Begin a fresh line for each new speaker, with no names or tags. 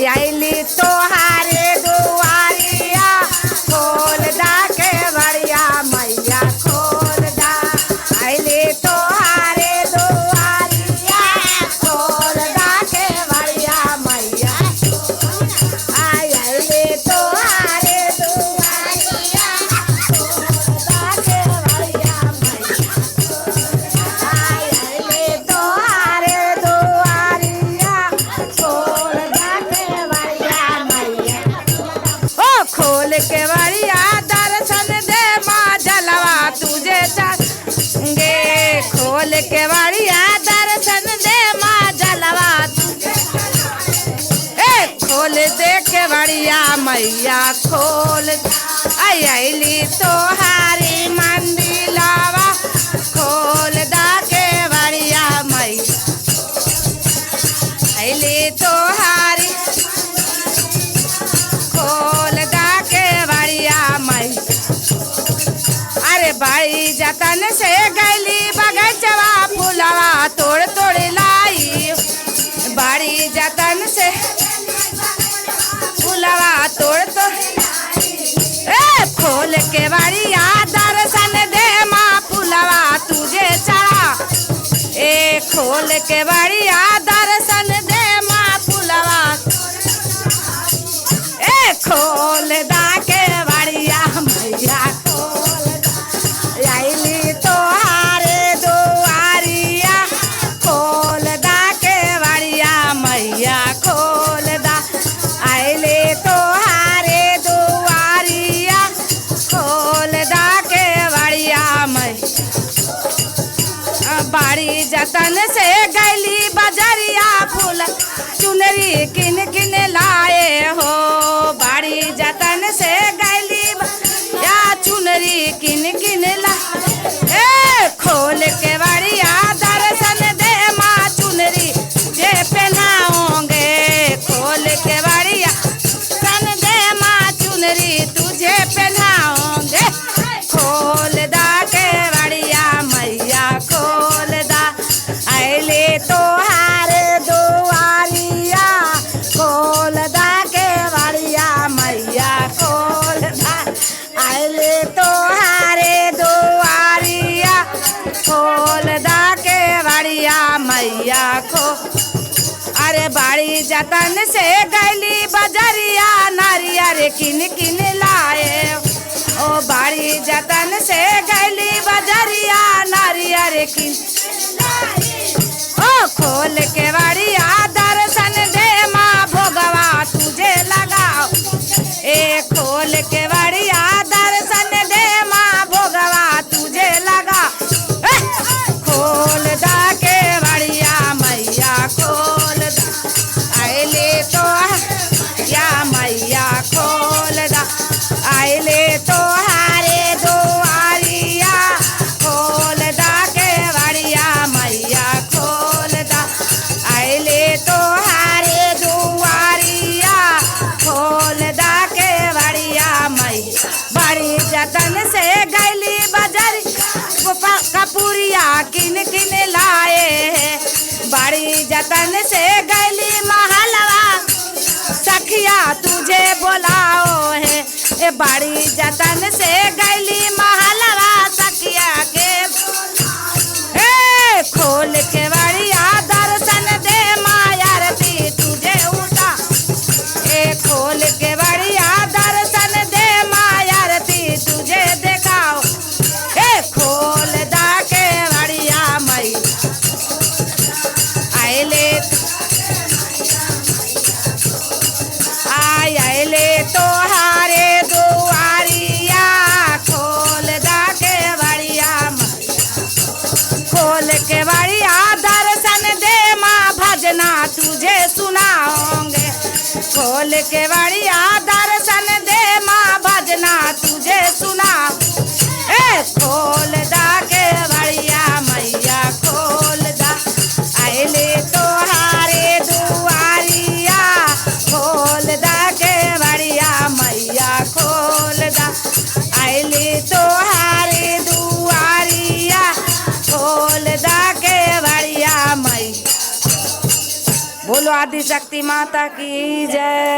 आइली तोहारे दुआरिया खोल दा के बड़िया मैया खोल दा। आइली तोहारे दुआरिया खोल दा के बड़िया मैया आइली तोहारे दुआरिया खोल दा के बड़िया मैया आइली तोहारे दुआरिया खोल दा के बड़िया मैया। ओ खोल के बड़िया दर्शन दे माँ जलवा तुझे चढ़ेंगे। खोल के बड़िया दर्शन दे माँ जलवा तुझे ए खोल दे के बड़िया मैया खोल आइली तोहारी मंदिलावा खोल दा के बड़िया मैया आइली तोहारी खोल दा के बड़िया मैया। अरे बाई जतन से गैली बगैचवा फुलवा तोड़ तोड़ लाई। बाड़ी जतन से फुलवा तोड़ तोड़ ए खोल के बड़िया दर्शन दे माँ फुलवा तुझे चढ़ा। ए खोल के बड़िया दर्शन दे माँ फुलवा ए खोल दा के बड़िया मैया खोल दा। आइली तोहारे दुआरिया खोल दा के बड़िया मैया खोल दा। आइली तोहारे दुआरिया खोल दा के बड़िया मैया। बाड़ी जतन से गैली बजरिया फूल चुनरी किन किन लाए हो। बाड़ी जतन से गैली या चुनरी किन किन ला ए खोल के बड़िया दर्शन दे माँ चुनरी जे पहनाओगे। खोल के बड़िया सन दे माँ चुनरी तुझे पहनाओगे। खोल दा के बड़िया मैया खोल दा। आइले तोहारे दुआरिया खोल दा के बड़िया मैया खोल दा। आइले तोहारे दुआरिया खोल दा के बड़िया मैया खो। अरे बाड़ी जतन से गैली बजरिया नारियर किन किन लाए। ओ बाड़ी जतन से गैली बजरिया नारियर किन ओ खोल के बड़िया दर्शन दे माँ भोगवा तुझे लगाओ। ए खोल के बड़िया दर्शन दे माँ भोगवा तुझे लगा। खोल दा के बड़िया मैया खोल दा। आइले तो या मैया खोल दा। आइले तोहारे दुआरिया खोल दा के बड़िया मैया खोल दा। आइले तोहारे दुआरिया खोल दा के बड़िया मैया। बड़ी जतन से गैली बजर कपूरिया किन किन लाए। बड़ी जतन से गैली महलवा सखिया तुझे बोलाओ है। ए बड़ी जतन से गैली महलवा सखिया के ए खोल के बड़िया दर्शन दे मायारती तुझे उता। ए खोल के बड़िया दर्शन दे मायारती तुझे देखाओ। ए खोल दा के बड़िया मई आइले आइले तोहारे दुआरिया खोल दा के बड़िया खोल के बड़िया दर्शन दे माँ भजना तुझे सुनाओगे। खोल के बड़िया दर्शन दे माँ भजना तुझे सुना। ए खोल दा के बड़िया मैया खोल दा। आइले तोहारे दुआरिया खोल दा के बड़िया मैया खोल दा। आइले तोहारे दुआरिया खोल दा के बड़िया मैया। बोलो। आदिशक्ति माता की जय।